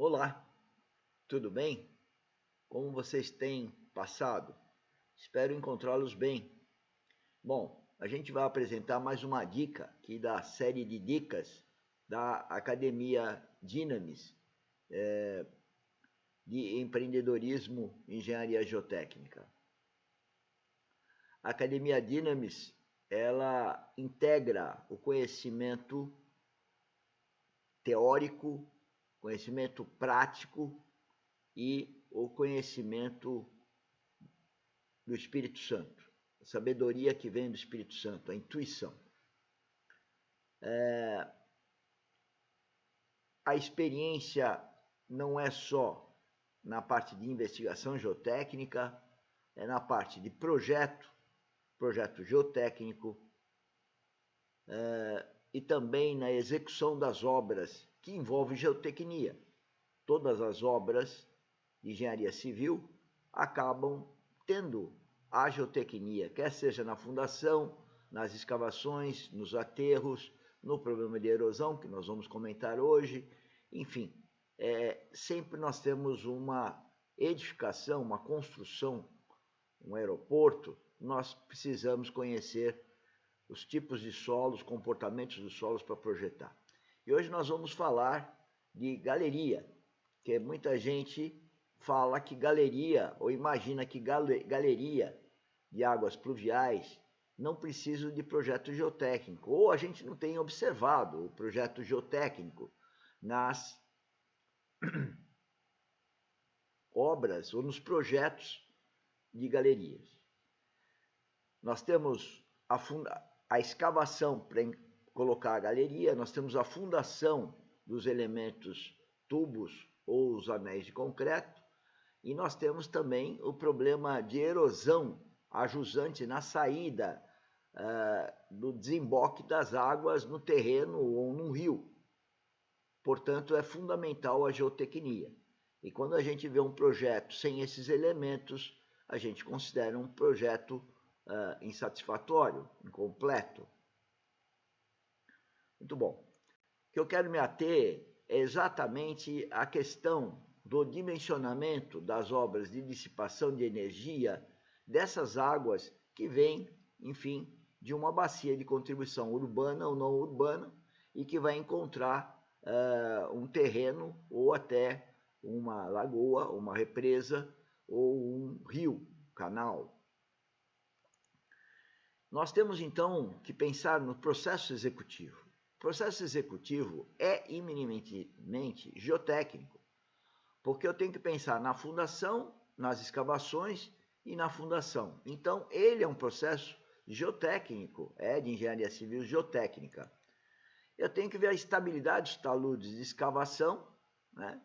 Olá, tudo bem? Como vocês têm passado? Espero encontrá-los bem. Bom, a gente vai apresentar mais uma dica aqui da série de dicas da Academia Dynamis de Empreendedorismo e Engenharia Geotécnica. A Academia Dynamis, ela integra o conhecimento teórico, conhecimento prático e o conhecimento do Espírito Santo, a sabedoria que vem do Espírito Santo, a intuição. A experiência não é só na parte de investigação geotécnica, é na parte de projeto geotécnico, e também na execução das obras que envolvem geotecnia. Todas as obras de engenharia civil acabam tendo a geotecnia, quer seja na fundação, nas escavações, nos aterros, no problema de erosão, que nós vamos comentar hoje, enfim, sempre nós temos uma edificação, uma construção, um aeroporto, nós precisamos conhecer os tipos de solos, comportamentos dos solos para projetar. E hoje nós vamos falar de galeria, que muita gente fala que galeria, ou imagina que galeria de águas pluviais não precisa de projeto geotécnico, ou a gente não tem observado o projeto geotécnico nas obras ou nos projetos de galerias. Nós temos a escavação para colocar a galeria, nós temos a fundação dos elementos tubos ou os anéis de concreto, e nós temos também o problema de erosão ajusante na saída do desemboque das águas no terreno ou num rio. Portanto, é fundamental a geotecnia. E quando a gente vê um projeto sem esses elementos, a gente considera um projeto insatisfatório, incompleto. Muito bom. O que eu quero me ater é exatamente a questão do dimensionamento das obras de dissipação de energia dessas águas que vêm, enfim, de uma bacia de contribuição urbana ou não urbana e que vai encontrar um terreno ou até uma lagoa, uma represa ou um rio, canal. Nós temos então que pensar no processo executivo. O processo executivo é eminentemente geotécnico, porque eu tenho que pensar na fundação, nas escavações e na fundação. Então, ele é um processo geotécnico, de engenharia civil geotécnica. Eu tenho que ver a estabilidade dos taludes de escavação, né?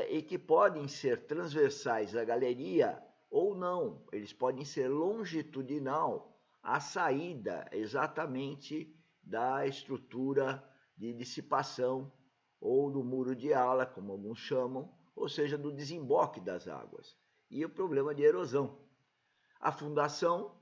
E que podem ser transversais à galeria ou não, eles podem ser longitudinal à saída exatamente da estrutura de dissipação ou do muro de ala, como alguns chamam, ou seja, do desemboque das águas. E o problema de erosão. A fundação,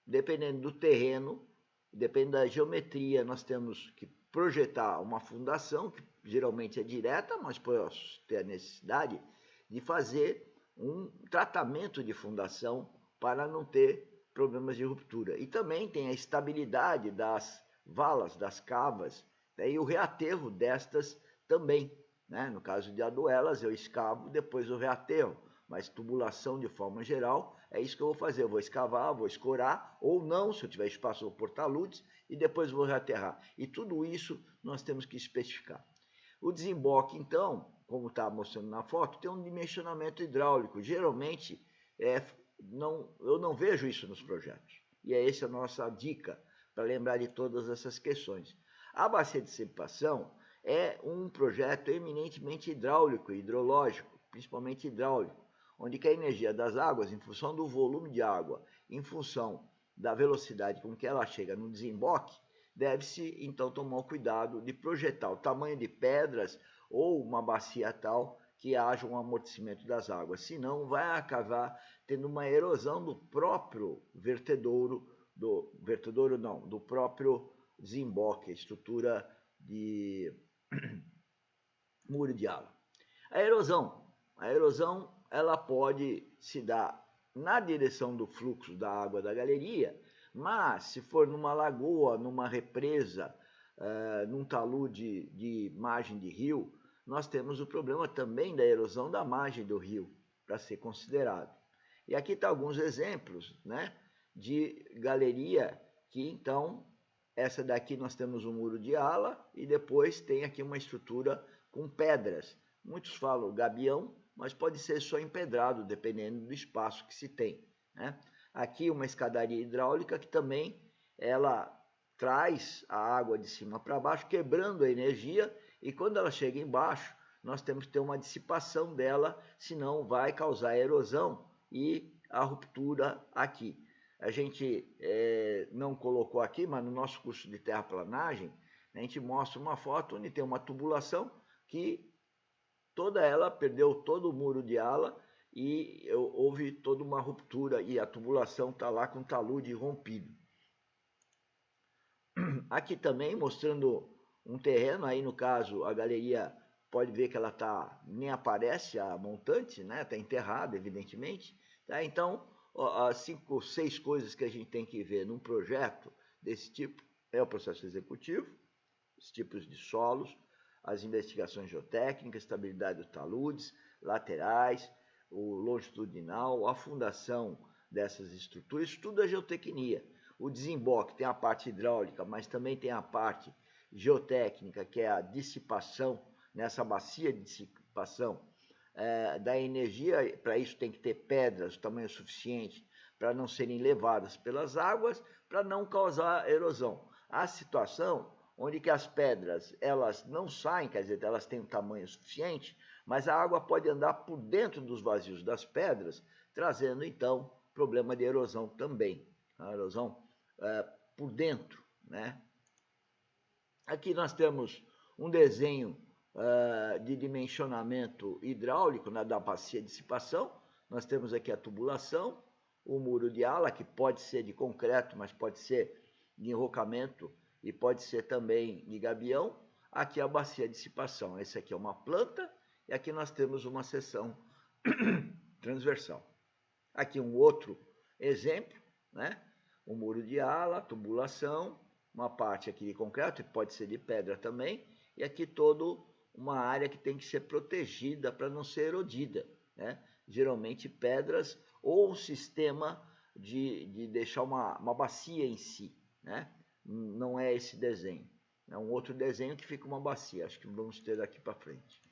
dependendo do terreno, dependendo da geometria, nós temos que projetar uma fundação, que geralmente é direta, mas posso ter a necessidade de fazer um tratamento de fundação para não ter problemas de ruptura. E também tem a estabilidade das valas, das cavas, e o reaterro destas também. Né? No caso de aduelas, eu escavo, depois eu reaterro. Mas tubulação, de forma geral, é isso que eu vou fazer. Eu vou escavar, vou escorar, ou não, se eu tiver espaço, eu vou pôr taludes, e depois vou reaterrar. E tudo isso nós temos que especificar. O desemboque, então, como está mostrando na foto, tem um dimensionamento hidráulico. Geralmente, eu não vejo isso nos projetos. E essa a nossa dica, para lembrar de todas essas questões. A bacia de dissipação é um projeto eminentemente hidráulico, hidrológico, principalmente hidráulico, onde que a energia das águas, em função do volume de água, em função da velocidade com que ela chega no desemboque, deve-se então tomar o cuidado de projetar o tamanho de pedras ou uma bacia tal que haja um amortecimento das águas, senão vai acabar tendo uma erosão do próprio vertedouro, do próprio desemboque, a estrutura de muro de ala. A erosão ela pode se dar na direção do fluxo da água da galeria, mas se for numa lagoa, numa represa, num talude de margem de rio, nós temos o problema também da erosão da margem do rio, para ser considerado. E aqui estão alguns exemplos, né, de galeria que, então, essa daqui nós temos um muro de ala e depois tem aqui uma estrutura com pedras. Muitos falam gabião, mas pode ser só empedrado, dependendo do espaço que se tem, né? Aqui uma escadaria hidráulica que também ela traz a água de cima para baixo, quebrando a energia, e quando ela chega embaixo, nós temos que ter uma dissipação dela, senão vai causar erosão e a ruptura aqui. A gente não colocou aqui, mas no nosso curso de terraplanagem, a gente mostra uma foto onde tem uma tubulação que toda ela perdeu todo o muro de ala e houve toda uma ruptura e a tubulação está lá com o talude rompido. Aqui também mostrando um terreno, aí no caso a galeria pode ver que ela nem aparece a montante, né? Está enterrada, evidentemente. Tá? Então, as 5 ou 6 coisas que a gente tem que ver num projeto desse tipo é o processo executivo, os tipos de solos, as investigações geotécnicas, estabilidade dos taludes, laterais, o longitudinal, a fundação dessas estruturas, tudo é geotecnia. O desemboque tem a parte hidráulica, mas também tem a parte geotécnica, que é a dissipação, nessa bacia de dissipação da energia. Para isso tem que ter pedras do tamanho suficiente para não serem levadas pelas águas, para não causar erosão. A situação onde que as pedras elas não saem, quer dizer, elas têm um tamanho suficiente, mas a água pode andar por dentro dos vazios das pedras, trazendo então problema de erosão também. A erosão por dentro, né? Aqui nós temos um desenho de dimensionamento hidráulico, né, da bacia de dissipação. Nós temos aqui a tubulação, o muro de ala, que pode ser de concreto, mas pode ser de enrocamento e pode ser também de gabião. Aqui a bacia de dissipação. Esse aqui é uma planta e aqui nós temos uma seção transversal. Aqui um outro exemplo, né? O muro de ala, tubulação, uma parte aqui de concreto, pode ser de pedra também, e aqui toda uma área que tem que ser protegida para não ser erodida, né? Geralmente pedras ou um sistema de deixar uma bacia em si, né? Não é esse desenho, é um outro desenho que fica uma bacia, acho que vamos ter daqui para frente.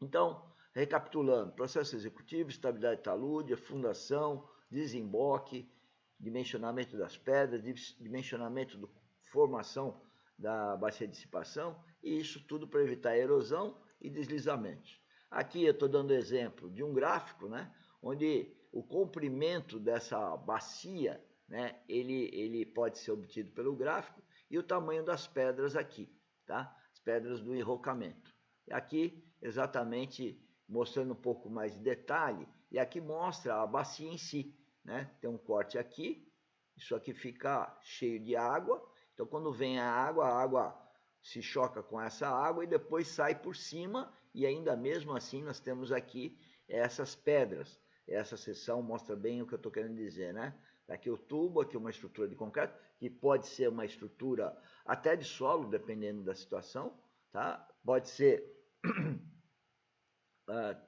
Então, recapitulando, processo executivo, estabilidade de talude, fundação, desemboque, dimensionamento das pedras, dimensionamento da formação da bacia de dissipação, e isso tudo para evitar erosão e deslizamentos. Aqui eu estou dando exemplo de um gráfico, né, onde o comprimento dessa bacia, né, ele pode ser obtido pelo gráfico, e o tamanho das pedras aqui, tá? As pedras do enrocamento. Aqui, exatamente, mostrando um pouco mais de detalhe, e aqui mostra a bacia em si, né? Tem um corte aqui, isso aqui fica cheio de água, então quando vem a água se choca com essa água e depois sai por cima, e ainda mesmo assim nós temos aqui essas pedras. Essa seção mostra bem o que eu estou querendo dizer, né? Aqui o tubo, aqui uma estrutura de concreto, que pode ser uma estrutura até de solo, dependendo da situação, tá? Pode ser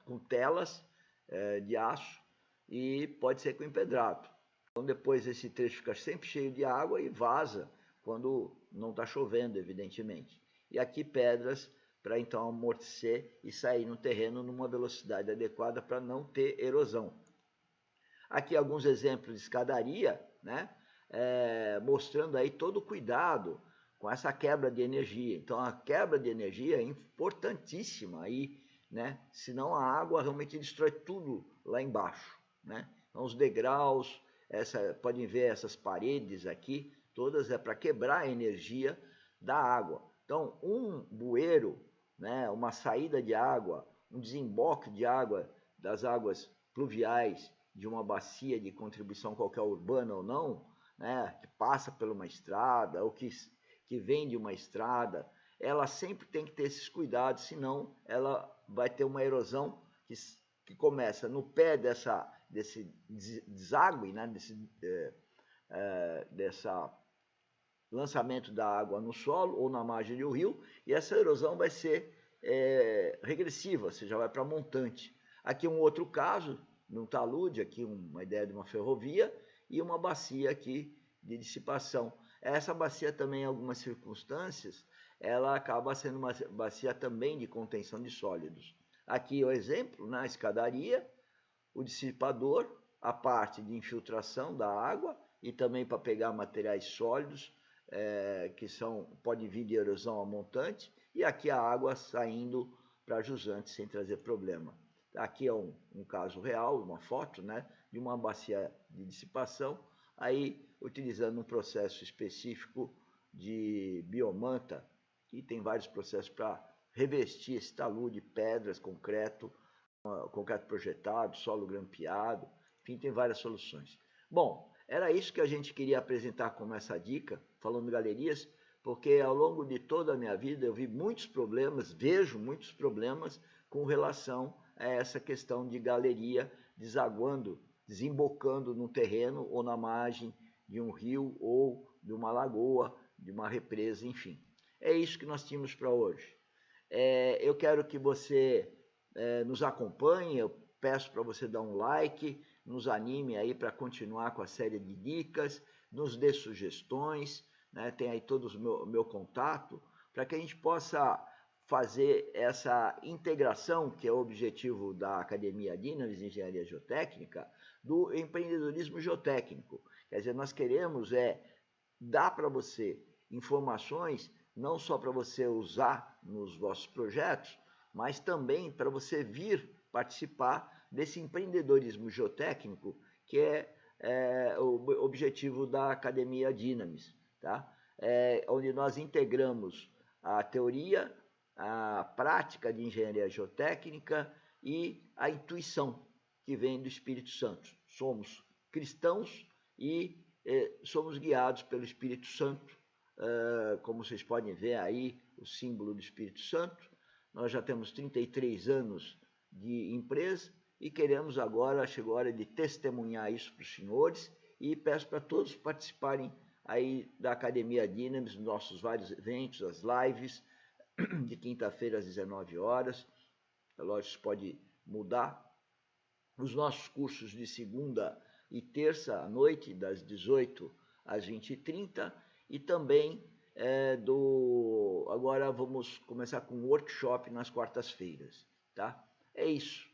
com telas de aço e pode ser com empedrado. Então depois esse trecho fica sempre cheio de água e vaza quando não está chovendo, evidentemente. E aqui pedras para então amortecer e sair no terreno numa velocidade adequada para não ter erosão. Aqui alguns exemplos de escadaria, né? Mostrando aí todo o cuidado com essa quebra de energia. Então a quebra de energia é importantíssima aí, né? Senão a água realmente destrói tudo lá embaixo, né? Então os degraus, podem ver essas paredes aqui, todas é para quebrar a energia da água. Então um bueiro, né? Uma saída de água, um desemboque de água das águas pluviais de uma bacia de contribuição qualquer urbana ou não, né? Que passa por uma estrada ou que vem de uma estrada, ela sempre tem que ter esses cuidados, senão ela vai ter uma erosão que começa no pé desse deságue, né, dessa lançamento da água no solo ou na margem do rio, e essa erosão vai ser regressiva, você já vai para montante. Aqui um outro caso, num talude, aqui uma ideia de uma ferrovia, e uma bacia aqui de dissipação. Essa bacia também, em algumas circunstâncias, ela acaba sendo uma bacia também de contenção de sólidos. Aqui o exemplo, na escadaria, o dissipador, a parte de infiltração da água e também para pegar materiais sólidos, que pode vir de erosão a montante, e aqui a água saindo para jusante sem trazer problema. Aqui é um caso real, uma foto, né, de uma bacia de dissipação, aí utilizando um processo específico de biomanta, que tem vários processos para revestir esse talude, pedras, concreto projetado, solo grampeado, enfim, tem várias soluções. Bom, era isso que a gente queria apresentar como essa dica, falando de galerias, porque ao longo de toda a minha vida eu vi muitos problemas, vejo muitos problemas com relação a essa questão de galeria desaguando, desembocando no terreno ou na margem de um rio ou de uma lagoa, de uma represa, enfim. É isso que nós tínhamos para hoje. Eu quero que você nos acompanhe, eu peço para você dar um like, nos anime aí para continuar com a série de dicas, nos dê sugestões, né? Tem aí todos o meu contato, para que a gente possa fazer essa integração, que é o objetivo da Academia Dynamis de Engenharia Geotécnica, do empreendedorismo geotécnico. Quer dizer, nós queremos dar para você informações, não só para você usar nos vossos projetos, mas também para você vir participar desse empreendedorismo geotécnico, que é o objetivo da Academia Dynamis, tá? Onde nós integramos a teoria, a prática de engenharia geotécnica e a intuição que vem do Espírito Santo. Somos cristãos e somos guiados pelo Espírito Santo, como vocês podem ver aí, o símbolo do Espírito Santo. Nós já temos 33 anos de empresa e queremos agora, chegou a hora de testemunhar isso para os senhores, e peço para todos participarem aí da Academia Dynamis, nos nossos vários eventos, as lives, de quinta-feira às 19 horas. Lógico, isso pode mudar. Os nossos cursos de segunda e terça à noite, das 18 às 20h30, e também agora vamos começar com um workshop nas quartas-feiras, tá? É isso.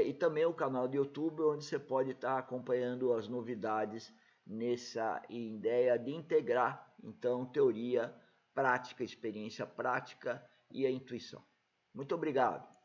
E também o canal do YouTube, onde você pode estar acompanhando as novidades nessa ideia de integrar, então, teoria, prática, experiência prática e a intuição. Muito obrigado.